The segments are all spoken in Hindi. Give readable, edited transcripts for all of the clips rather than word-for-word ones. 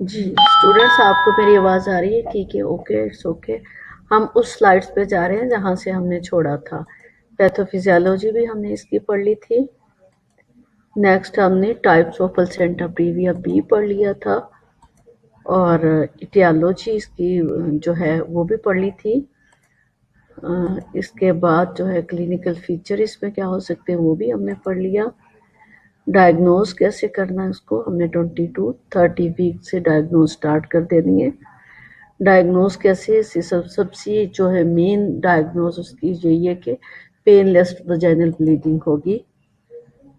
जी स्टूडेंट्स, आपको मेरी आवाज़ आ रही है? ठीक है, ओके, इट्स ओके। हम उस स्लाइड्स पे जा रहे हैं जहाँ से हमने छोड़ा था। पैथोफिजियोलॉजी भी हमने इसकी पढ़ ली थी। नेक्स्ट हमने टाइप्स ऑफ प्लेसेंटा प्रीविया बी पढ़ लिया था, और इटियोलॉजी इसकी जो है वो भी पढ़ ली थी। इसके बाद जो है क्लिनिकल फीचर इसमें क्या हो सकते हैं वो भी हमने पढ़ लिया। डायग्नोज कैसे करना है उसको हमने 22-30 वीक से डायग्नोज स्टार्ट कर देनी है। डायग्नोज कैसे, सबसे जो है मेन डायग्नोज उसकी यही है कि पेनलेस वजाइनल ब्लीडिंग होगी,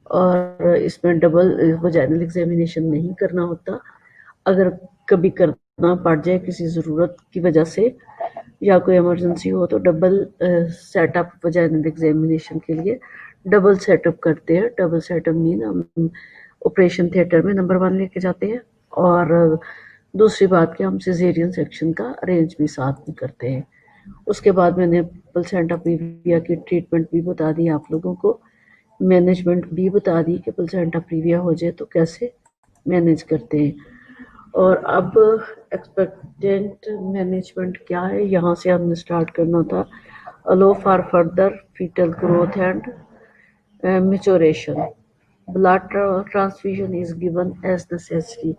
और इसमें डबल वजाइनल एग्जामिनेशन नहीं करना होता। अगर कभी करना पड़ जाए किसी ज़रूरत की वजह से या कोई इमरजेंसी हो तो डबल सेटअप वजाइनल एग्जामिनेशन के लिए डबल सेटअप करते हैं। डबल सेटअप मीन हम ऑपरेशन थिएटर में नंबर 1 लेके जाते हैं, और दूसरी बात कि हम सिजेरियन सेक्शन का अरेंज भी साथ में करते हैं। उसके बाद मैंने प्लेसेंटा प्रीविया की ट्रीटमेंट भी बता दी आप लोगों को, मैनेजमेंट भी बता दी कि प्लेसेंटा प्रीविया हो जाए तो कैसे मैनेज करते हैं। और अब एक्सपेक्टेंट मैनेजमेंट क्या है, यहाँ से हमने स्टार्ट करना था। Allow for further fetal growth and maturation, blood transfusion is given as necessary.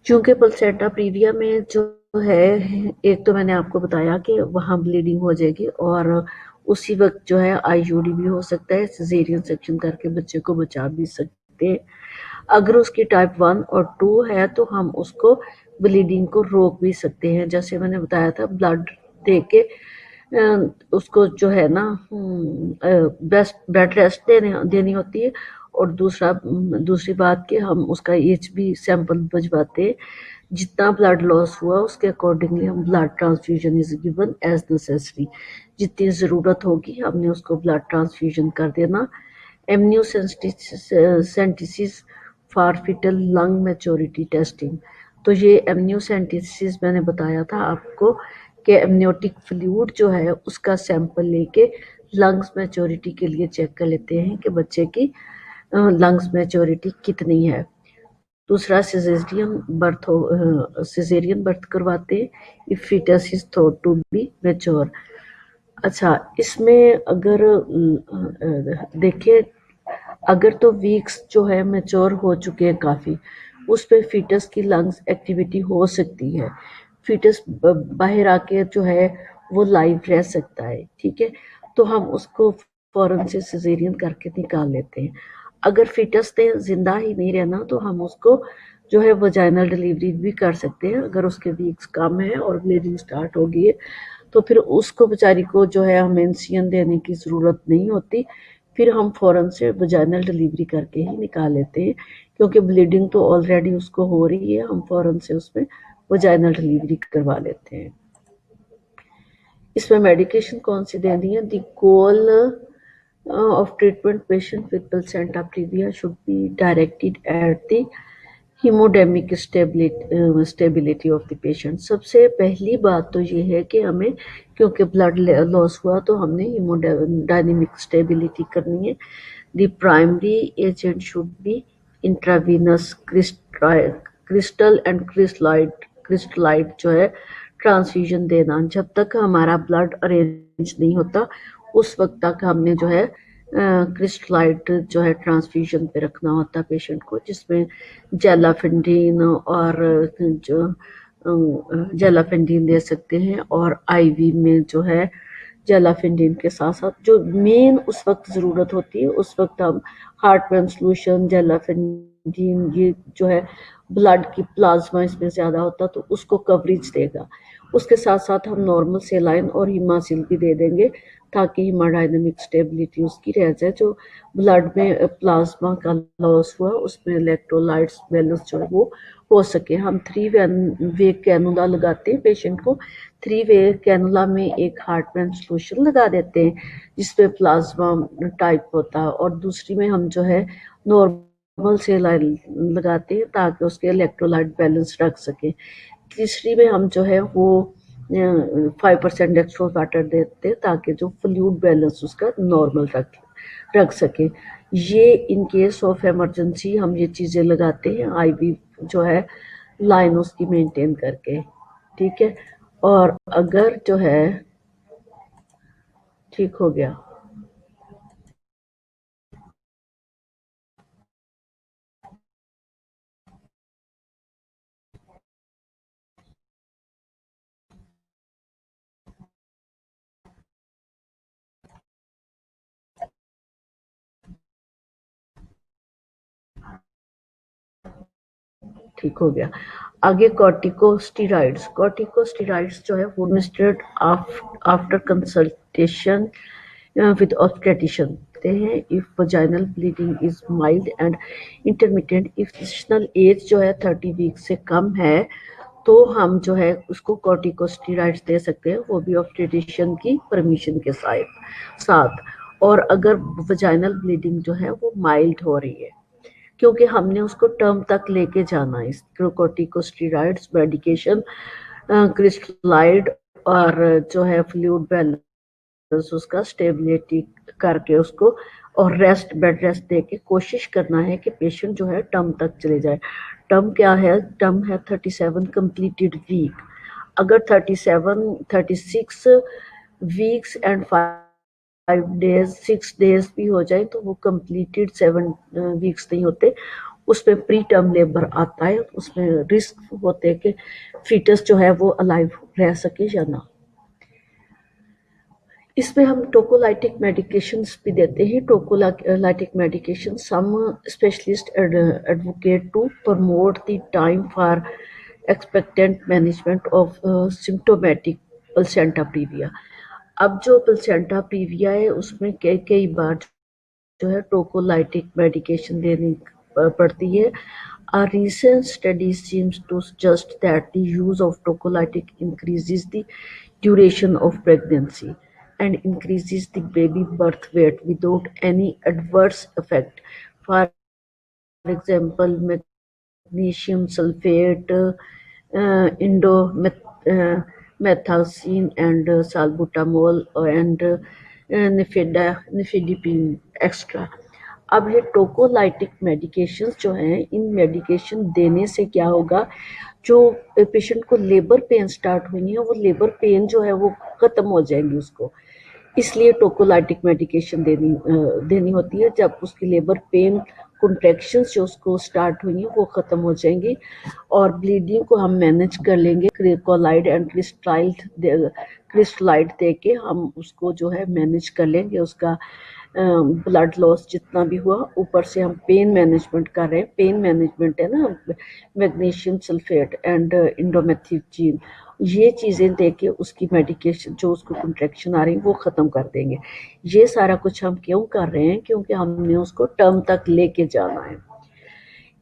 चूंकि प्लेसेंटा प्रीविया में जो है, एक तो मैंने आपको बताया कि वहाँ ब्लीडिंग हो जाएगी, और उसी वक्त जो है आईयूडी भी हो सकता है। सिजेरियन सेक्शन करके बच्चे को बचा भी सकते हैं। अगर उसकी टाइप 1 और 2 है तो हम उसको ब्लीडिंग को रोक भी सकते हैं। जैसे मैंने बताया था, ब्लड दे के उसको जो है ना बेस्ट बेड रेस्ट देनी होती है। और दूसरी बात कि हम उसका एच बी सैंपल भिजवाते हैं। जितना ब्लड लॉस हुआ उसके अकॉर्डिंगली हम blood transfusion is given as necessary. जितनी ज़रूरत होगी हमने उसको ब्लड ट्रांसफ्यूजन कर देना। Amniocentesis for fetal lung maturity testing. तो ये एमनियोसेंटिसिस मैंने बताया था आपको कि एमनियोटिक फ्लूइड जो है उसका सैंपल लेके लंग्स मैच्योरिटी के लिए चेक कर लेते हैं कि बच्चे की लंग्स मैच्योरिटी कितनी है। दूसरा सिजेरियन बर्थ करवाते हैं if fetus is thought to be mature। अच्छा, इसमें अगर देखिए, अगर तो वीक्स जो है मेच्योर हो चुके हैं काफ़ी, उस पे फीटस की लंग्स एक्टिविटी हो सकती है। फीटस बाहर आके जो है वो लाइव रह सकता है, ठीक है। तो हम उसको फौरन से सिजेरियन करके निकाल लेते हैं। अगर फीटस ने जिंदा ही नहीं रहना तो हम उसको जो है वजाइनल डिलीवरी भी कर सकते हैं। अगर उसके वीक्स कम है और ब्लीडिंग स्टार्ट हो गई है तो फिर उसको बेचारी को जो है हमें इंसियन देने की ज़रूरत नहीं होती। फिर हम फ़ौरन से वजाइनल डिलीवरी करके ही निकाल लेते हैं, क्योंकि ब्लीडिंग तो ऑलरेडी उसको हो रही है। हम फ़ौरन से उसमें वजाइनल डिलीवरी करवा लेते हैं। इसमें मेडिकेशन कौन सी देनी है? The goal of treatment patient with placenta previa should be directed at the haemodynamic stability of the patient. सबसे पहली बात तो ये है कि हमें, क्योंकि ब्लड लॉस हुआ तो हमने हीमोडायनेमिक स्टेबिलिटी करनी है। The primary agent should be intravenous crystal and crystallite जो है ट्रांसफ्यूजन देना। जब तक हमारा ब्लड अरेंज नहीं होता उस वक्त तक हमने जो है क्रिस्टलाइट जो है ट्रांसफ्यूजन पे रखना होता है पेशेंट को, जिसमें जेलाफेंडिन और जो जेलाफेंडिन दे सकते हैं, और आईवी में जो है जेलाफेंडिन के साथ साथ जो मेन उस वक्त ज़रूरत होती है उस वक्त हम हार्टमैन सॉल्यूशन, जेलाफेंडिन, ये जो है ब्लड की प्लाज्मा इसमें ज़्यादा होता तो उसको कवरेज देगा। उसके साथ साथ हम नॉर्मल सेलाइन और हिमासिल भी दे देंगे ताकि हीमोडायनेमिक स्टेबिलिटी उसकी रह जाए। जो ब्लड में प्लाज्मा का लॉस हुआ उसमें इलेक्ट्रोलाइट्स बैलेंस जो है वो हो सके। हम 3 वे कैनुला लगाते हैं पेशेंट को। 3 वे कैनुला में एक हार्टमैन सॉल्यूशन लगा देते हैं जिसमें प्लाज्मा टाइप होता है, और दूसरी में हम जो है नॉर्मल सेलाइन लगाते हैं ताकि उसके इलेक्ट्रोलाइट बैलेंस रख सकें। तीसरी में हम जो है वो 5% एक्स्ट्रा वाटर देते हैं ताकि जो फ्लूइड बैलेंस उसका नॉर्मल रख सके। ये इन केस ऑफ इमरजेंसी हम ये चीज़ें लगाते हैं। आईवी जो है लाइन उसकी मेंटेन करके, ठीक है। और अगर जो है ठीक हो गया, ठीक हो गया। आगे कॉर्टिकोस्टेरॉइड्स, कॉर्टिकोस्टेरॉइड्स जो है वो administered after consultation with obstetrician they हैं if vaginal bleeding is mild and intermittent, if gestational age जो है 30 वीक से कम है तो हम जो है उसको कॉर्टिकोस्टेरॉइड्स दे सकते हैं, वो भी ऑब्स्टेट्रिशियन की परमिशन के साथ। और अगर वजाइनल ब्लीडिंग जो है वो माइल्ड हो रही है, क्योंकि हमने उसको टर्म तक लेके जाना है, इस कॉर्टिकोस्टेरॉइड्स मेडिकेशन क्रिस्टलाइड और जो है फ्लूइड बैलेंस उसका स्टेबिलिटी करके उसको और रेस्ट बेड रेस्ट दे के कोशिश करना है कि पेशेंट जो है टर्म तक चले जाए। टर्म क्या है? टर्म है 37 कंप्लीटेड वीक। अगर 36 वीक्स एंड 5 डेज 6 डेज भी हो जाए तो वो कंप्लीटेड 7 वीक्स नहीं होते, उसमें प्री टर्म लेबर आता है, उसमें रिस्क होते हैं कि फीटस जो है वो अलाइव रह सके या ना। इसमें हम टोकोलाइटिक मेडिकेशंस भी देते हैं। Tocolytic medication some specialist advocate to promote the time for expectant management of symptomatic placenta previa. अब जो प्लेसेंटा प्रीविया है उसमें कई कई बार जो है टोकोलाइटिक मेडिकेशन देनी पड़ती है। A recent study seems to suggest that the use of tocolytic increases the duration of pregnancy and increases the baby birth weight without any adverse effect. For example, magnesium sulfate, indomethacin, and salbutamol and nifedipine extra। अब ये टोकोलाइटिक मेडिकेशंस जो हैं, इन मेडिकेशन देने से क्या होगा, जो पेशेंट को लेबर पेन स्टार्ट हुई है वो लेबर पेन जो है वो खत्म हो जाएंगी उसको। इसलिए टोकोलाइटिक मेडिकेशन देनी होती है जब उसकी लेबर पेन कॉन्ट्रैक्शंस जो उसको स्टार्ट हुई हैं वो ख़त्म हो जाएंगी और ब्लीडिंग को हम मैनेज कर लेंगे। कोलाइड एंड क्रिस्टलाइड दे के हम उसको जो है मैनेज कर लेंगे, उसका ब्लड लॉस जितना भी हुआ। ऊपर से हम पेन मैनेजमेंट कर रहे हैं, पेन मैनेजमेंट है ना, मैग्नीशियम सल्फेट एंड इंडोमेथिजीन, ये चीज़ें दे के उसकी मेडिकेशन जो उसको कंट्रैक्शन आ रही है वो ख़त्म कर देंगे। ये सारा कुछ हम क्यों कर रहे हैं? क्योंकि हमने उसको टर्म तक लेके जाना है।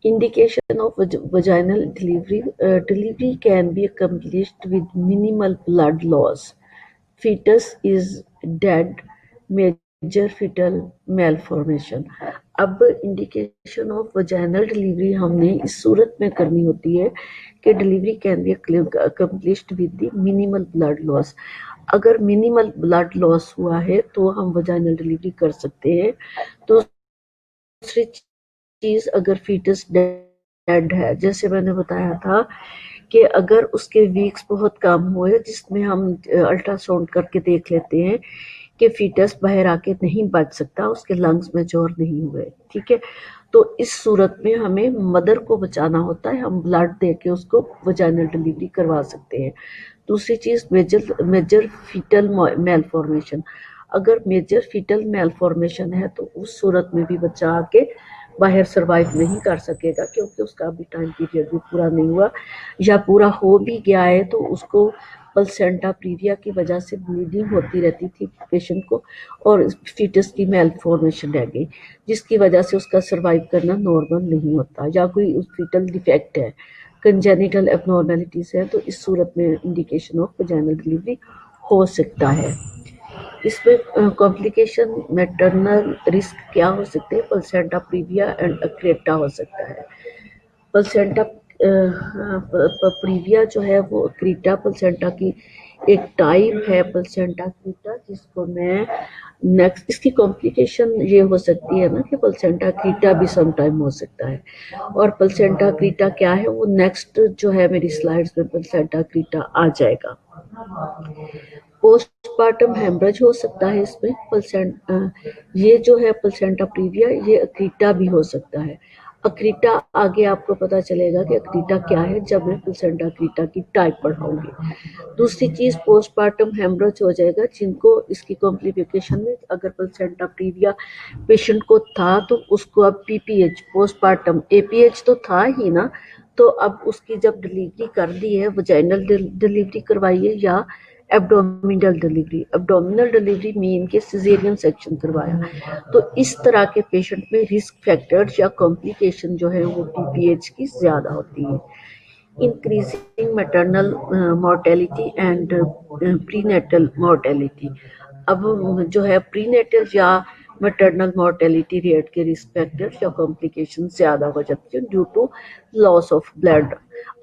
Indication of vaginal delivery. Delivery can be accomplished with minimal blood loss. Fetus is dead. Major fetal malformation. अब इंडिकेशन ऑफ वजाइनल डिलीवरी हमने इस सूरत में करनी होती है कि delivery can be accomplished with the minimal blood loss. अगर मिनिमल ब्लड लॉस हुआ है तो हम वजाइनल डिलीवरी कर सकते हैं। तो दूसरी चीज, अगर फीटस डेड है, जैसे मैंने बताया था कि अगर उसके वीक्स बहुत कम हुए, जिसमें हम अल्ट्रासाउंड करके देख लेते हैं कि फीटस बाहर आके नहीं बच सकता, उसके लंग्स मैच्योर नहीं हुए, ठीक है, तो इस सूरत में हमें मदर को बचाना होता है, हम ब्लड दे के उसको वजाइनल डिलीवरी करवा सकते हैं। दूसरी चीज, मेजर फीटल मेलफॉर्मेशन। अगर मेजर फीटल मेलफॉर्मेशन है तो उस सूरत में भी बच्चा आके बाहर सर्वाइव नहीं कर सकेगा, क्योंकि उसका अभी टाइम पीरियड भी पूरा नहीं हुआ, या पूरा हो भी गया है तो उसको प्लेसेंटा प्रीविया की वजह से ब्लीडिंग होती रहती थी पेशेंट को और फीटस की मेलफॉर्मेशन रह गई, जिसकी वजह से उसका सर्वाइव करना नॉर्मल नहीं होता, या कोई उस फीटल डिफेक्ट है, कंजेनिटल एबनॉर्मेलिटीज है, तो इस सूरत में इंडिकेशन ऑफ वजाइनल डिलीवरी हो सकता है। इसमें कॉम्प्लिकेशन मैटरनल रिस्क क्या हो सकते हैं? प्लेसेंटा प्रीविया एंड अक्रेटा हो सकता है। प्लेसेंटा प्रीविया जो है वो अक्रीटा प्लेसेंटा की एक टाइप है प्लेसेंटा क्रीटा जिसको मैं नेक्स्ट, इसकी कॉम्प्लिकेशन ये हो सकती है ना कि प्लेसेंटा क्रीटा भी सम टाइम हो सकता है, और प्लेसेंटा क्रीटा क्या है वो नेक्स्ट जो है मेरी स्लाइड्स में प्लेसेंटा क्रीटा आ जाएगा। पोस्टपार्टम हेमरेज हो सकता है इसमें, ये जो है प्लेसेंटा प्रीविया, ये अक्रीटा भी हो सकता है। अक्रीटा आगे आपको पता चलेगा कि अक्रीटा क्या है जब मैं प्लेसेंटा अक्रीटा की टाइप पढ़ाऊंगी। दूसरी चीज पोस्टपार्टम हेमरेज हो जाएगा, जिनको इसकी कॉम्प्लिकेशन में अगर प्लेसेंटा प्रीविया पेशेंट को था तो उसको अब पीपीएच पोस्टपार्टम, एपीएच तो था ही ना, तो अब उसकी जब डिलीवरी कर दी है वजाइनल डिलीवरी करवाई है या abdominal delivery, abdominal delivery mean के सिजेरियन सेक्शन करवाया, तो इस तरह के पेशेंट में रिस्क फैक्टर्स या कॉम्प्लिकेशन जो है वो पीपीएच की ज्यादा होती है। Increasing maternal mortality and prenatal mortality, अब जो है प्रीनेटल या मैटरनल मॉर्टेलिटी रेट के रिस्क फैक्टर्स या कॉम्प्लिकेशन ज्यादा हो जाती है due to loss of blood.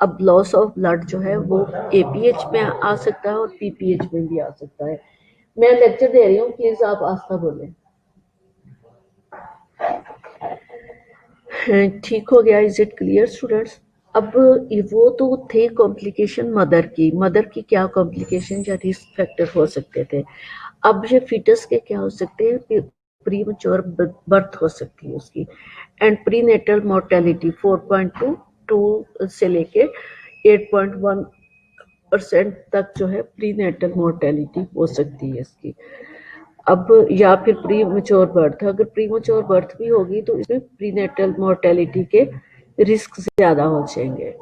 अब लॉस ऑफ ब्लड जो है वो एपीएच में आ सकता है और पीपीएच में भी आ सकता है। मैं लेक्चर दे रही हूँ, प्लीज आप आस्था बोलें। ठीक हो गया, इज इट क्लियर स्टूडेंट्स? अब वो तो थे कॉम्प्लिकेशन मदर की क्या कॉम्प्लिकेशन या रिस्क फैक्टर हो सकते थे। अब ये फीटस के क्या हो सकते हैं, प्रीमेच्योर बर्थ हो सकती है उसकी, एंड प्रीनेटल मोर्टेलिटी 4.2 से लेके 8.1% तक जो है प्रीनेटल मोर्टेलिटी हो सकती है इसकी। अब या फिर प्री मेच्योर बर्थ, अगर प्री मेच्योर बर्थ भी होगी तो इसमें प्रीनेटल मोर्टेलिटी के रिस्क ज्यादा हो जाएंगे।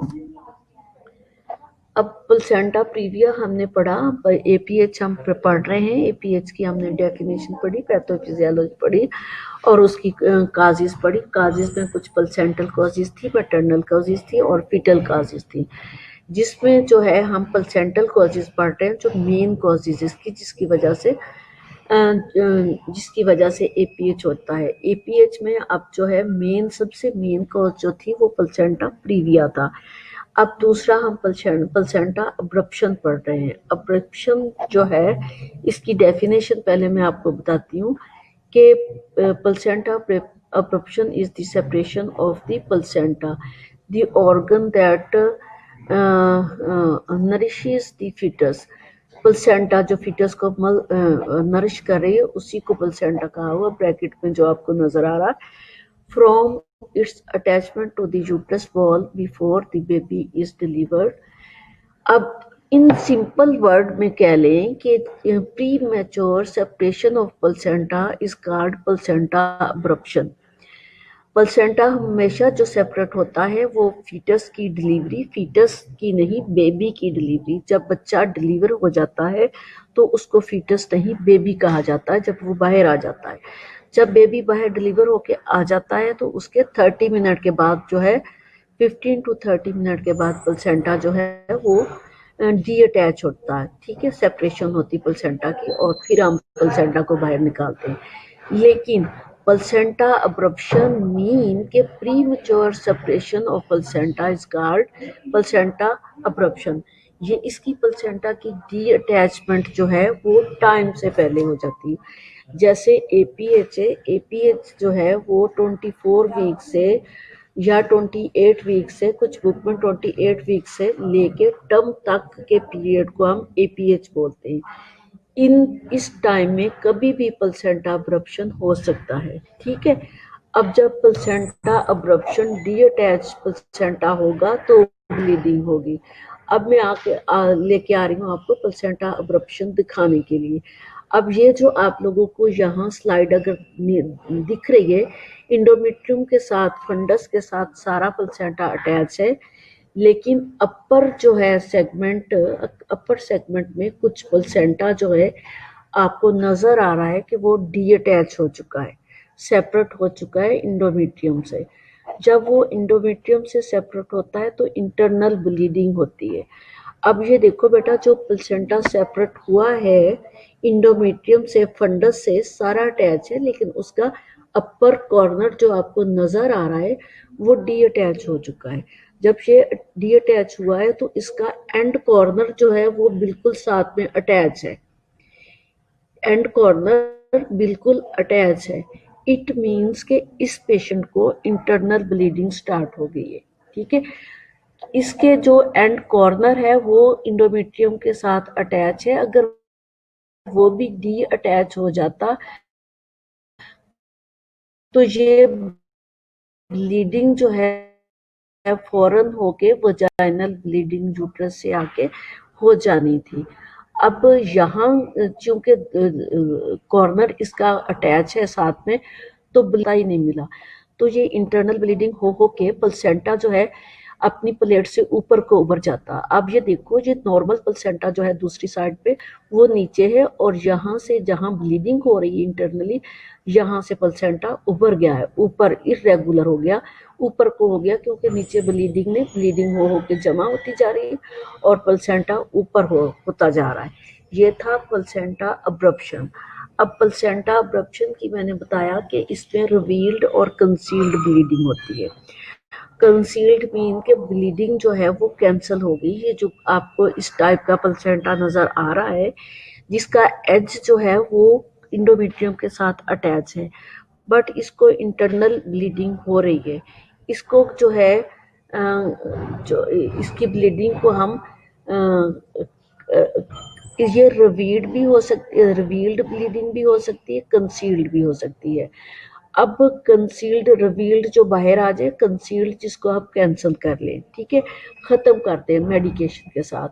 अब प्लेसेंटा प्रीविया हमने पढ़ा, एपीएच हम पढ़ रहे हैं, एपीएच की हमने डेफिनेशन पढ़ी, पैथोफिजियोलॉजी पढ़ी और उसकी काजेस पढ़ी। काजेस में कुछ प्लेसेंटल कॉजेज थी, मैटरनल कॉजेज थी और फीटल कॉजेज थी, जिसमें जो है हम प्लेसेंटल कॉजेज पढ़ रहे हैं जो मेन कॉजेज इसकी, जिसकी वजह से एपीएच होता है। एपीएच में अब जो है सबसे मेन कॉज जो थी वो प्लेसेंटा प्रीविया था। अब दूसरा हम प्लेसेंटा अब्रप्शन पढ़ रहे हैं। अब्रप्शन जो है इसकी डेफिनेशन पहले मैं आपको बताती हूँ कि placenta abruption is the separation of the placenta, the organ that nourishes the fetus. Placenta जो फीटस को नरिश कर रही है उसी को प्लेसेंटा कहा हुआ, ब्रैकेट में जो आपको नजर आ रहा है, from its attachment to the uterus wall before the baby is delivered। अब इन सिंपल वर्ड में कह लें कि pre mature separation of placenta is called placenta abruption. Placenta हमेशा जो सेपरेट होता है वो फीटस की डिलीवरी, फीटस की नहीं बेबी की डिलीवरी, जब बच्चा डिलीवर हो जाता है तो उसको फीटस नहीं बेबी कहा जाता है जब वो बाहर आ जाता है। जब बेबी बाहर डिलीवर होके आ जाता है तो उसके 30 मिनट के बाद जो है 15 to 30 मिनट के बाद प्लेसेंटा जो है वो डी अटैच होता है, ठीक है, सेपरेशन होती प्लेसेंटा की और फिर हम प्लेसेंटा को बाहर निकालते हैं। लेकिन प्लेसेंटा अब्रप्शन मीन के pre mature separation of placenta is called placenta abruption. ये इसकी प्लेसेंटा की डी अटैचमेंट जो है वो टाइम से पहले हो जाती है। जैसे एपीएच है, एपीएच जो है वो 24 वीक से या 28 वीक से, कुछ बुक में 28 वीक से लेके टर्म तक के पीरियड को हम एपीएच बोलते हैं। इस टाइम में कभी भी प्लेसेंटा अब्रप्शन हो सकता है, ठीक है। अब जब placenta abruption D attach placenta होगा तो ब्लीडिंग होगी। अब मैं लेके आ रही हूँ आपको प्लेसेंटा अब्रप्शन दिखाने के लिए। अब ये जो आप लोगों को यहाँ स्लाइड अगर दिख रही है, इंडोमेट्रियम के साथ फंडस के साथ सारा प्लेसेंटा अटैच है, लेकिन अपर जो है सेगमेंट, अपर सेगमेंट में कुछ प्लेसेंटा जो है आपको नजर आ रहा है कि वो डी अटैच हो चुका है, सेपरेट हो चुका है इंडोमेट्रियम से। जब वो इंडोमेट्रियम से सेपरेट होता है तो इंटरनल ब्लीडिंग होती है। अब ये देखो बेटा, जो प्लेसेंटा सेपरेट हुआ है इंडोमेट्रियम से, फंडस से सारा अटैच है, लेकिन उसका अपर कॉर्नर जो आपको नजर आ रहा है वो डी अटैच हो चुका है। जब ये डी अटैच हुआ है तो इसका एंड कॉर्नर जो है वो बिल्कुल साथ में अटैच है, एंड कॉर्नर बिल्कुल अटैच है। इट मीन्स के इस पेशेंट को इंटरनल ब्लीडिंग स्टार्ट हो गई है। ठीक है, इसके जो एंड कॉर्नर है वो इंडोमेट्रियम के साथ अटैच है। अगर वो भी डी अटैच हो जाता तो ये ब्लीडिंग जो है फौरन होके वजाइनल ब्लीडिंग यूट्रस से आके हो जानी थी। अब यहाँ चूंकि कॉर्नर इसका अटैच है साथ में, तो पता ही नहीं मिला, तो ये इंटरनल ब्लीडिंग हो के प्लेसेंटा जो है अपनी प्लेट से ऊपर को उभर जाता। अब ये देखो, ये नॉर्मल प्लेसेंटा जो है दूसरी साइड पे वो नीचे है, और यहाँ से जहाँ ब्लीडिंग हो रही है इंटरनली, यहाँ से प्लेसेंटा उभर गया है, ऊपर इरेगुलर हो गया, ऊपर को हो गया, क्योंकि नीचे ब्लीडिंग हो के जमा होती जा रही है और प्लेसेंटा ऊपर होता जा रहा है। ये था प्लेसेंटा अब्रप्शन। अब प्लेसेंटा अब्रप्शन की मैंने बताया कि इसमें रिवील्ड और कंसील्ड ब्लीडिंग होती है। कंसील्ड मीन के ब्लीडिंग जो है वो कैंसिल हो गई। ये जो आपको इस टाइप का प्लेसेंटा नजर आ रहा है, जिसका एज जो है वो इंडोमेट्रियम के साथ अटैच है, बट इसको इंटरनल ब्लीडिंग हो रही है। इसको जो है जो इसकी ब्लीडिंग को हम ये रिवील्ड ब्लीडिंग भी हो सकती है, कंसील्ड भी हो सकती है। अब कंसील्ड रिवील्ड जो बाहर आ जाए, कंसील्ड जिसको आप कैंसिल कर लें, ठीक है, खत्म कर दें मेडिकेशन के साथ।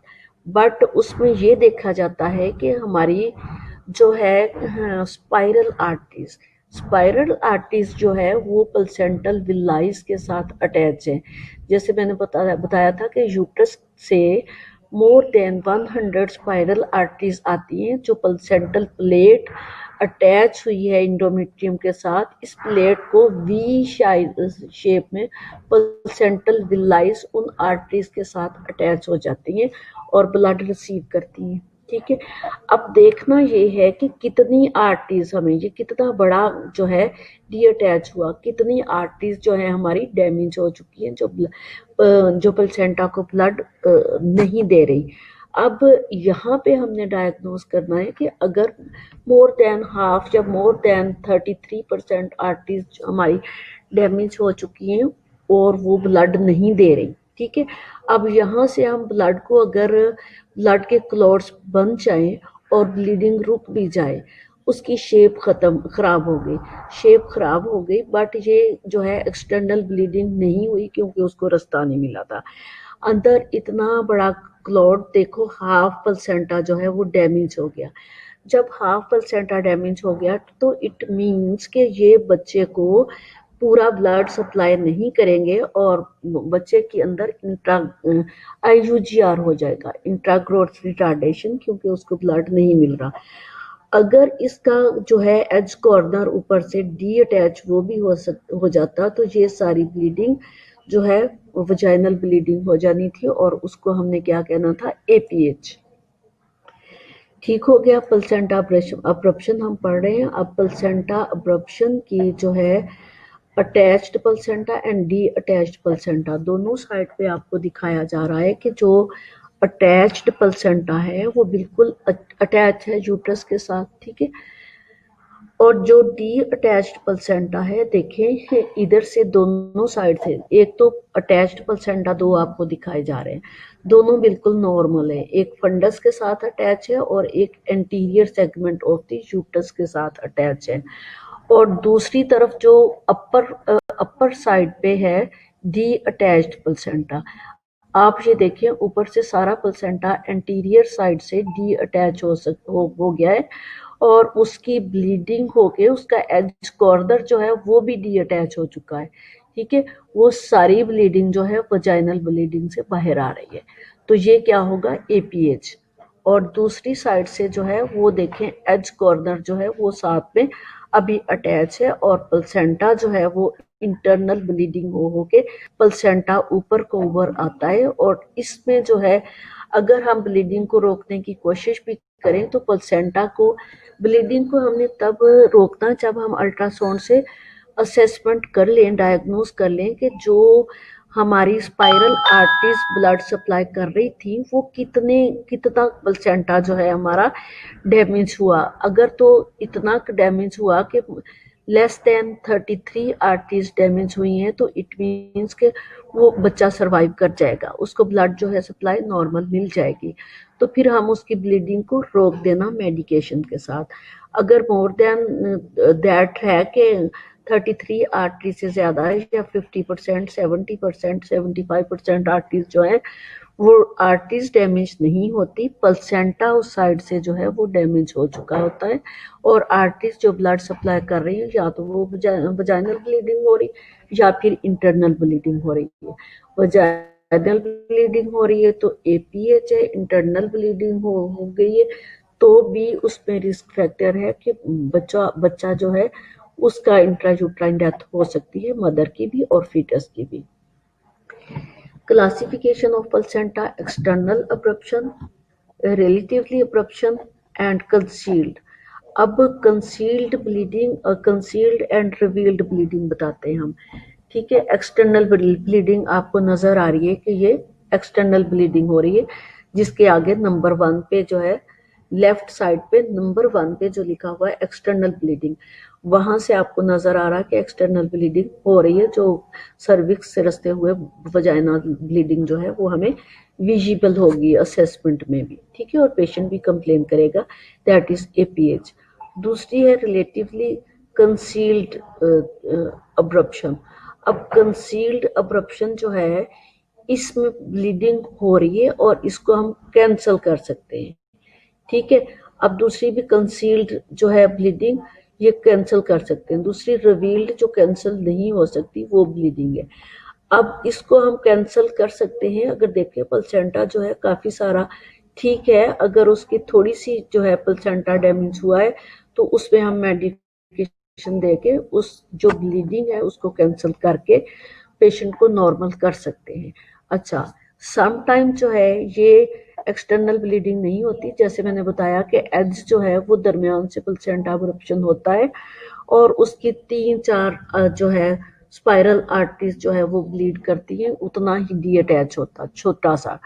बट उसमें ये देखा जाता है कि हमारी जो है स्पाइरल आर्टरीज जो है वो प्लेसेंटल विलाइस के साथ अटैच है। जैसे मैंने बताया था कि यूट्रस से मोर देन 100 स्पाइरल आर्टरीज आती हैं जो प्लेसेंटल प्लेट अटैच हुई है इंडोमेट्रियम के साथ। इस प्लेट को वी शेप में प्लेसेंटल विलाइस उन आर्टरीज के साथ अटैच हो जाती हैं और ब्लड रिसीव करती हैं। ठीक है, अब देखना ये है कि कितनी आर्टरीज हमें, ये कितना बड़ा जो है डी अटैच हुआ, कितनी आर्टरीज जो है हमारी डैमेज हो चुकी हैं, जो प्लेसेंटा को ब्लड नहीं दे रही। अब यहाँ पे हमने डायग्नोज करना है कि अगर मोर देन हाफ या मोर देन 33% आर्टरीज हमारी डैमेज हो चुकी हैं और वो ब्लड नहीं दे रही। ठीक है, अब यहाँ से हम ब्लड को, अगर ब्लड के क्लॉट्स बन जाए और ब्लीडिंग रुक भी जाए, उसकी शेप खराब हो गई, बट ये जो है एक्सटर्नल ब्लीडिंग नहीं हुई क्योंकि उसको रास्ता नहीं मिला था। अंदर इतना बड़ा क्लॉट देखो, हाफ प्लेसेंटा जो है वो डैमेज हो गया। जब हाफ प्लेसेंटा डैमेज हो गया तो इट मीन्स कि ये बच्चे को पूरा ब्लड सप्लाई नहीं करेंगे और बच्चे के अंदर IUGR हो जाएगा, इंट्रा ग्रोथ रिटार्डेशन, क्योंकि उसको ब्लड नहीं मिल रहा। अगर इसका जो है एज कॉर्नर ऊपर से डी अटैच वो भी हो जाता तो ये सारी ब्लीडिंग जो है वजाइनल ब्लीडिंग हो जानी थी, और उसको हमने क्या कहना था, APH। ठीक हो गया। प्लेसेंटा अब्रप्शन हम पढ़ रहे हैं। अब प्लेसेंटा अब्रप्शन की जो है attached placenta and D attached placenta दोनों साइड पे आपको दिखाया जा रहा है कि जो अटैच्ड प्लेसेंटा है वो बिल्कुल अटैच है यूट्रस के साथ। ठीक है, और जो डी अटैच्ड प्लेसेंटा है, देखें इधर से दोनों साइड से, एक तो अटैच्ड प्लेसेंटा दो आपको दिखाए जा रहे हैं, दोनों बिल्कुल नॉर्मल है, एक फंडस के साथ अटैच है और एक anterior segment of the uterus के साथ अटैच है। और दूसरी तरफ जो अपर साइड पे है डी अटैच्ड प्लेसेंटा, आप ये देखिए ऊपर से सारा प्लेसेंटा एंटीरियर साइड से डी अटैच हो गया है, और उसकी ब्लीडिंग होके उसका एज कॉर्नर जो है वो भी डी अटैच हो चुका है। ठीक है, वो सारी ब्लीडिंग जो है वजाइनल ब्लीडिंग से बाहर आ रही है, तो ये क्या होगा, APH। और दूसरी साइड से जो है वो देखें एज कॉर्नर जो है वो साथ में अभी अटैच है, और प्लेसेंटा जो है वो इंटरनल ब्लीडिंग हो के प्लेसेंटा ऊपर को ऊपर आता है। और इसमें जो है अगर हम ब्लीडिंग को रोकने की कोशिश भी करें तो प्लेसेंटा को, ब्लीडिंग को हमने तब रोकना जब हम अल्ट्रासाउंड से असेसमेंट कर लें, डायग्नोज कर लें कि जो हमारी स्पाइरल आर्टरीज ब्लड सप्लाई कर रही थी वो कितना प्लेसेंटा जो है हमारा डैमेज हुआ। अगर तो इतना डैमेज हुआ कि लेस देन 33 आर्टरीज डैमेज हुई हैं तो इट मीन्स के वो बच्चा सरवाइव कर जाएगा, उसको ब्लड जो है सप्लाई नॉर्मल मिल जाएगी। तो फिर हम उसकी ब्लीडिंग को रोक देना मेडिकेशन के साथ। अगर मोर देन दैट है कि 33 आर्टरी से ज्यादा है या 50%, 70%, 75% आर्टरीज जो है वो आर्टरीज डैमेज नहीं होती, प्लेसेंटा उस साइड से जो है वो डैमेज हो चुका होता है और आर्टरीज जो ब्लड सप्लाई कर रही है या तो वो वजाइनल ब्लीडिंग हो रही या फिर इंटरनल ब्लीडिंग हो रही है। वजाइनल ब्लीडिंग हो रही है तो एपीएच है, इंटरनल ब्लीडिंग हो गई है तो भी उसमें रिस्क फैक्टर है कि बच्चा जो है उसका इंट्रायूट्राइन डेथ हो सकती है, मदर की भी और फीटस की भी। Classification of placenta: external abruption, relatively abruption and concealed। अब कंसील्ड ब्लीडिंग और कंसील्ड एंड रिवील्ड ब्लीडिंग बताते हैं हम। ठीक है, एक्सटर्नल ब्लीडिंग आपको नजर आ रही है कि ये एक्सटर्नल ब्लीडिंग हो रही है, जिसके आगे नंबर 1 पे जो है लेफ्ट साइड पे नंबर 1 पे जो लिखा हुआ है एक्सटर्नल ब्लीडिंग, वहां से आपको नजर आ रहा है कि एक्सटर्नल ब्लीडिंग हो रही है, जो सर्विक्स से रस्ते हुए वजाइना ब्लीडिंग जो है वो हमें विजिबल होगी असेसमेंट में भी। ठीक है, और पेशेंट भी कंप्लेन करेगा, दैट इज एपीएच। दूसरी है रिलेटिवली कंसील्ड अब्रप्शन। अब कंसील्ड अब्रप्शन जो है इसमें ब्लीडिंग हो रही है और इसको हम कैंसल कर सकते हैं। ठीक है, अब दूसरी भी कंसील्ड जो है ब्लीडिंग ये कैंसिल कर सकते हैं। दूसरी रिवील्ड जो कैंसिल नहीं हो सकती वो ब्लीडिंग है। अब इसको हम कैंसिल कर सकते हैं अगर देखें प्लेसेंटा जो है काफी सारा ठीक है, अगर उसकी थोड़ी सी जो है प्लेसेंटा डैमेज हुआ है तो उसमें हम मेडिकेशन देके उस जो ब्लीडिंग है उसको कैंसिल करके पेशेंट को नॉर्मल कर सकते हैं। अच्छा, सम टाइम जो है ये एक्सटर्नल ब्लीडिंग नहीं होती, जैसे मैंने बताया कि एज जो है वो दरमियान से प्लेसेंटा अब्रप्शन होता है और उसकी 3-4 जो है स्पाइरल आर्टरीज जो है वो ब्लीड करती है, उतना ही डी अटैच होता छोटा सा,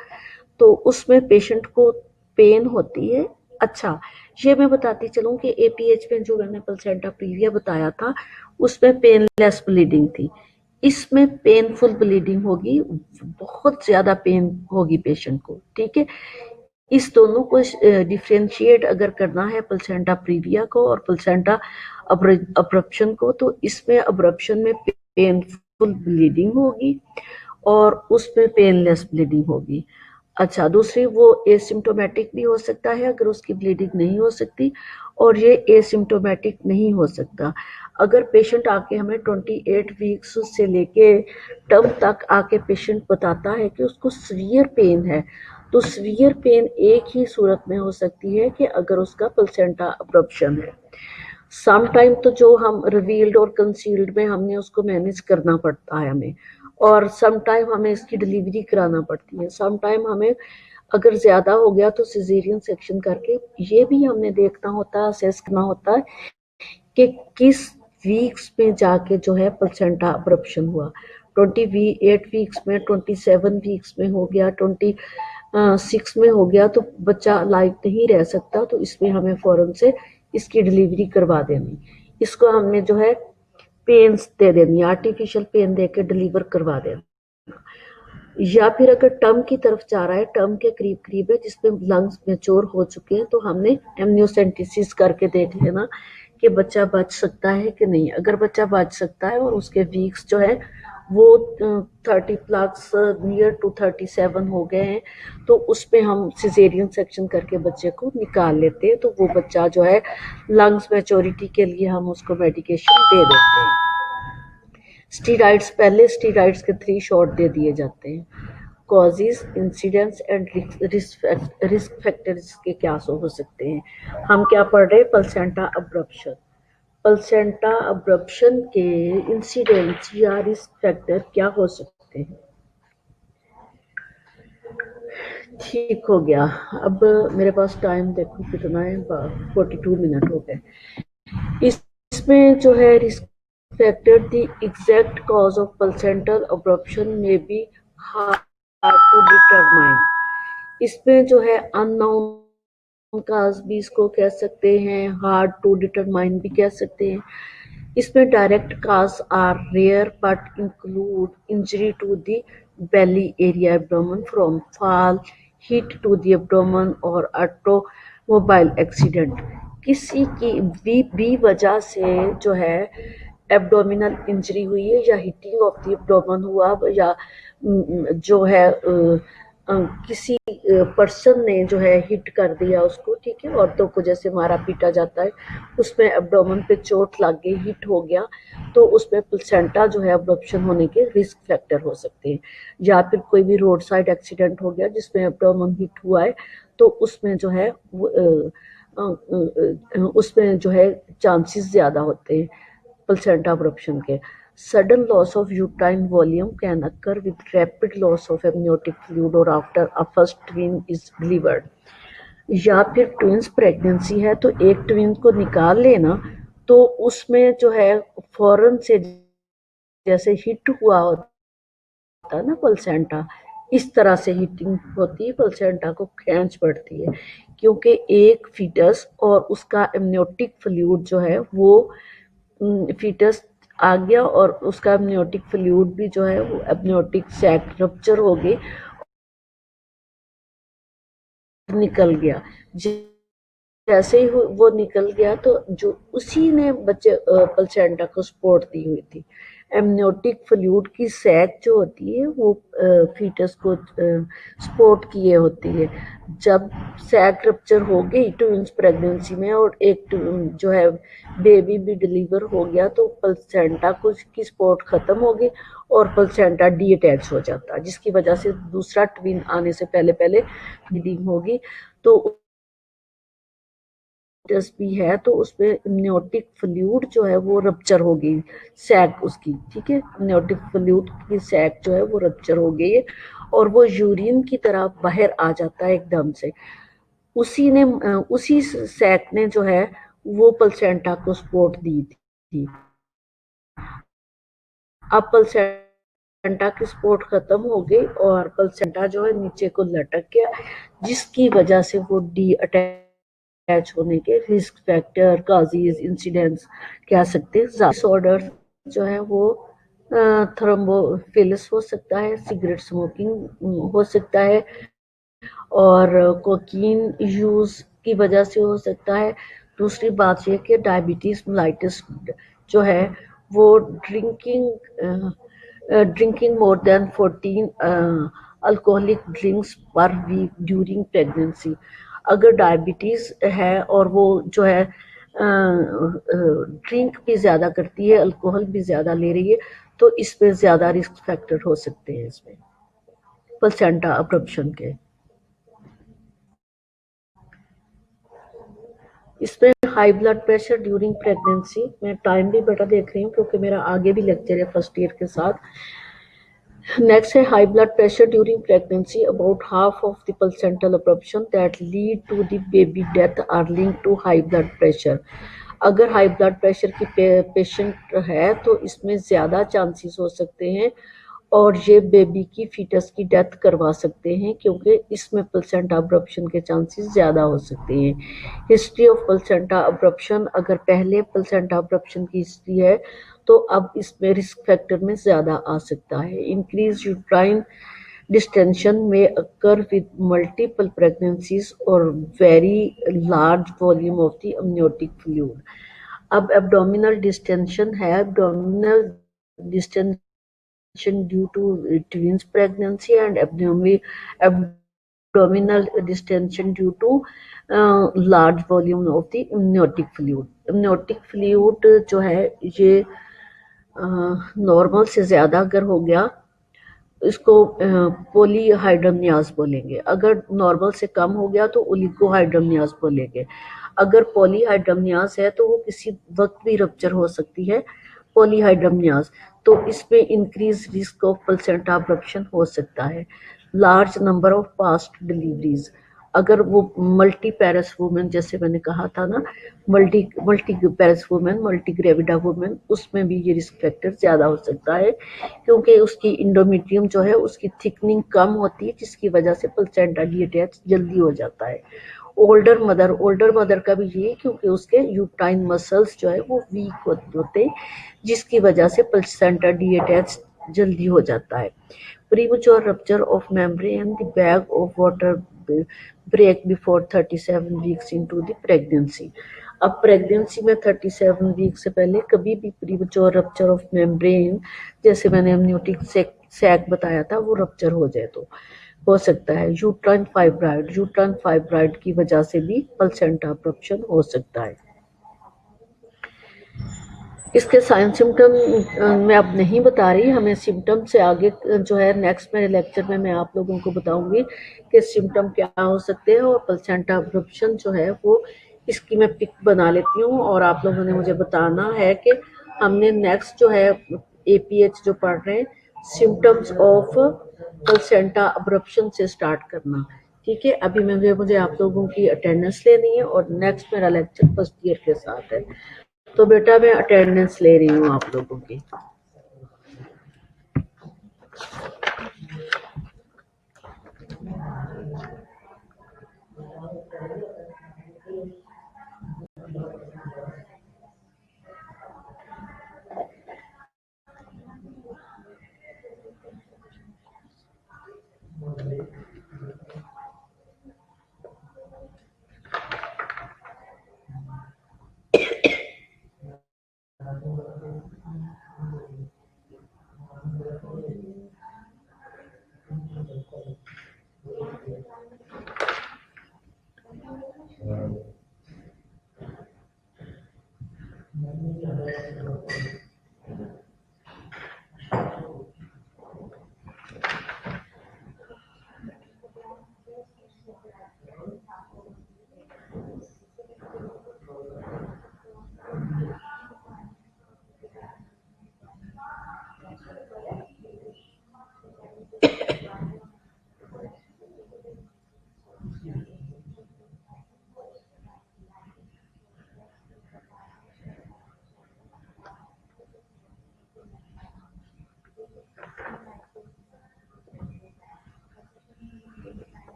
तो उसमें पेशेंट को पेन होती है। अच्छा, ये मैं बताती चलूं कि एपीएच में जो मैंने प्लेसेंटा प्रीविया बताया था उसमें पेनलेस ब्लीडिंग थी, इसमें पेनफुल ब्लीडिंग होगी, बहुत ज्यादा पेन होगी पेशेंट को। ठीक है, इस दोनों को डिफ्रेंशिएट अगर करना है प्लेसेंटा प्रीविया को और प्लेसेंटा अब्रप्शन को, तो इसमें अब्रप्शन में पेनफुल ब्लीडिंग होगी और उसमें पेनलेस ब्लीडिंग होगी। अच्छा, दूसरी वो एसिम्टोमेटिक भी हो सकता है अगर उसकी ब्लीडिंग नहीं हो सकती, और ये एसिम्टोमेटिक नहीं हो सकता अगर पेशेंट आके हमें 28 वीक्स से लेके टर्म तक आके पेशेंट बताता है कि उसको सीवियर पेन है, तो सीवियर पेन एक ही सूरत में हो सकती है कि अगर उसका प्लेसेंटा अब्रप्शन है। सम टाइम तो जो हम रिवील्ड और कंसील्ड में हमने उसको मैनेज करना पड़ता है हमें, और सम टाइम हमें इसकी डिलीवरी कराना पड़ती है। सम टाइम हमें अगर ज्यादा हो गया तो सिजेरियन सेक्शन करके ये भी हमने देखना होता है, असेस करना होता है कि किस वीक्स में जाके जो है प्लेसेंटा अब्रप्शन हुआ। 28 वीक्स में, 27 वीक्स में हो गया, 26 में हो गया तो बच्चा लाइव नहीं रह सकता, तो इसमें हमें फौरन से इसकी डिलीवरी करवा देनी, इसको हमने जो है पेन्स दे देनी, आर्टिफिशियल पेन दे के डिलीवर करवा देना। या फिर अगर टर्म की तरफ जा रहा है, टर्म के करीब करीब है जिसमें लंग्स मैच्योर हो चुके हैं, तो हमने एमनियोसेंटेसिस करके देख लेना कि बच्चा बच सकता है कि नहीं। अगर बच्चा बच सकता है और उसके वीक्स जो है वो 30 प्लस नियर टू 37 हो गए हैं, तो उसमें हम सिजेरियन सेक्शन करके बच्चे को निकाल लेते हैं, तो वो बच्चा जो है लंग्स मैच्योरिटी के लिए हम उसको मेडिकेशन दे देते हैं। स्टीराइड्स, पहले स्टीराइड्स के 3 शॉट दे दिए जाते हैं। Causes, incidents and risk factors के क्या हो सकते हैं। हम क्या पढ़ रहे हैं, प्लेसेंटा अब्रप्शन। प्लेसेंटा अब्रप्शन के इंसिडेंट्स या रिस्क फैक्टर क्या हो सकते हैं। ठीक हो गया, अब मेरे पास टाइम देखो कितना है, 42 मिनट हो गए। इसमें जो है risk factor, the exact cause of placental abruption may be hard to determine. इसमें जो है अननोन काज भी इसको कह सकते हैं, हार्ड टू डिटरमाइन भी कह सकते हैं। इसमें direct cause are rare but include injury to the belly area abdomen from fall, hit to the abdomen और ऑटोमोबाइल एक्सीडेंट। किसी की भी वजह से जो है एब्डोमिनल इंजरी हुई है या हिटिंग ऑफ द एब्डोमेन हुआ या जो है किसी पर्सन ने जो है हिट कर दिया उसको, ठीक है, औरतों को जैसे मारा पीटा जाता है, उसमें एब्डोमेन पे चोट लग गई, हिट हो गया, तो उसमें प्लेसेंटा जो है अब्रप्शन होने के रिस्क फैक्टर हो सकते हैं। या फिर कोई भी रोड साइड एक्सीडेंट हो गया जिसमें एब्डोमेन हिट हुआ है, तो उसमें जो है उसमें जो है चांसेस ज्यादा होते हैं प्लेसेंटा अब्रप्शन के। Sudden loss of uterine volume can occur with rapid loss of amniotic fluid or after a first twin is delivered. या फिर ट्विंस प्रेगनेंसी है तो एक ट्विन को निकाल लेना, तो उसमें जो है फौरन से जैसे हिट हुआ होता है ना प्लेसेंटा, इस तरह से हिटिंग होती है, प्लेसेंटा को खींच पड़ती है, क्योंकि एक फीटस और उसका एमनियोटिक फ्लूइड जो है वो फीटस आ गया और उसका एमनियोटिक फ्लूइड भी जो है वो एमनियोटिक सैक रप्चर हो गई, निकल गया। जैसे ही वो निकल गया तो जो उसी ने बच्चे प्लेसेंटा को सपोर्ट दी हुई थी। एमनियोटिक फ्लूइड की सैक जो होती है वो फीटस को सपोर्ट किए होती है। जब सैक रप्चर हो गई ट्विंस प्रेगनेंसी में और एक जो है बेबी भी डिलीवर हो गया, तो प्लेसेंटा को की सपोर्ट खत्म हो गई और प्लेसेंटा डीअटैच हो जाता, जिसकी वजह से दूसरा ट्विन आने से पहले पहले ब्लीडिंग होगी। तो भी है तो उसमें एमनियोटिक फ्लूइड जो है वो रप्चर हो गई, सैक उसकी, ठीक है, एमनियोटिक फ्लूइड की सैक जो है वो रप्चर हो गई है और वो यूरिन की तरह बाहर आ जाता है एकदम से। उसी सैक ने जो है वो प्लेसेंटा को सपोर्ट दी थी। अब प्लेसेंटा की सपोर्ट खत्म हो गई और प्लेसेंटा जो है नीचे को लटक गया, जिसकी वजह से वो डी अटैच होने के रिस्क फैक्टर, काजेज, इंसिडेंट्स कह सकते हैं। डिसऑर्डर जो है वो थ्रोम्बोफिलस हो सकता है, सिगरेट स्मोकिंग हो सकता है और कोकीन यूज की वजह से हो सकता है। दूसरी बात यह कि डायबिटीज मेलाइटिस जो है वो drinking more than 14 alcoholic drinks per week during pregnancy. अगर डायबिटीज है और वो जो है ड्रिंक भी ज्यादा करती है, अल्कोहल भी ज्यादा ले रही है, तो इसमें ज्यादा रिस्क फैक्टर हो सकते हैं इसमें प्लेसेंटा अब्रप्शन के। इसमें high blood pressure during pregnancy, मैं टाइम भी बेटा देख रही हूँ क्योंकि मेरा आगे भी लेक्चर है फर्स्ट ईयर के साथ। नेक्स्ट है high blood pressure during pregnancy. About half of the placental abruption that lead to the baby death are linked to high blood pressure. अगर हाई ब्लड प्रेशर की पेशेंट है तो इसमें ज़्यादा चांसेस हो सकते हैं और ये बेबी की फीटस की डेथ करवा सकते हैं, क्योंकि इसमें प्लेसेंटा अब्रप्शन के चांसेस ज़्यादा हो सकते हैं। हिस्ट्री ऑफ प्लेसेंटा अब्रप्शन, अगर पहले प्लेसेंटा अब्रप्शन की हिस्ट्री है तो अब इसमें रिस्क फैक्टर में ज़्यादा आ सकता है। इंक्रीज यूट्राइन डिस्टेंशन में अकर विद मल्टीपल प्रेगनेंसीज और very large volume of the amniotic fluid. अब एब्डोमिनल डिस्टेंशन है, abdominal distension due to twins pregnancy and abdominal distension due to large volume of the amniotic fluid. amniotic fluid जो है ये नॉर्मल से ज़्यादा अगर हो गया इसको पॉलीहाइड्रोनियाज बोलेंगे, अगर नॉर्मल से कम हो गया तो ओलिगोहाइड्रोनियाज बोलेंगे। अगर पॉलीहाइड्रोनियाज है तो वो किसी वक्त भी रप्चर हो सकती है पॉलीहाइड्रोनियाज, तो इसमें increase risk of placenta abruption हो सकता है। Large number of past deliveries, अगर वो मल्टी पैरस वुमेन, जैसे मैंने कहा था ना, multi multiparous women, multigravida women, उसमें भी ये रिस्क फैक्टर ज्यादा हो सकता है, क्योंकि उसकी इंडोमेट्रियम जो है उसकी थिकनिंग कम होती है, जिसकी वजह से प्लेसेंटा डिटैच जल्दी हो जाता है। ओल्डर मदर का भी ये, क्योंकि उसके यूट्राइन मसल्स जो है वो वीक होते हैं, जिसकी वजह से प्लेसेंटा डिटैच जल्दी हो जाता है। Premature rupture of membrane, the bag of water break before 37 weeks into the pregnancy. अब प्रेगनेंसी में 37 वीक से पहले कभी भी प्रीमेच्योर रप्चर ऑफ मेम्ब्रेन, जैसे मैंने amniotic सैक बताया था, वो रप्चर हो जाए तो हो सकता है। यूट्राइन फाइब्राइड की वजह से भी प्लेसेंटा अब्रप्शन हो सकता है। इसके साइन सिम्टम मैं अब नहीं बता रही, हमें सिम्टम से आगे जो है नेक्स्ट मेरे लेक्चर में मैं आप लोगों को बताऊंगी कि सिम्टम क्या हो सकते हैं, और प्लेसेंटा अब्रप्शन जो है वो इसकी मैं पिक बना लेती हूँ, और आप लोगों ने मुझे बताना है कि हमने नेक्स्ट जो है एपीएच जो पढ़ रहे हैं, सिम्टम्स ऑफ प्लेसेंटा अब्रप्शन से स्टार्ट करना। ठीक है, अभी मुझे आप लोगों की अटेंडेंस लेनी है, और नेक्स्ट मेरा लेक्चर फर्स्ट ईयर के साथ है। तो बेटा मैं अटेंडेंस ले रही हूँ आप लोगों की।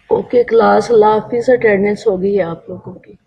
ओके क्लास, लाफिस अटेंडेंस हो गई है आप लोगों की।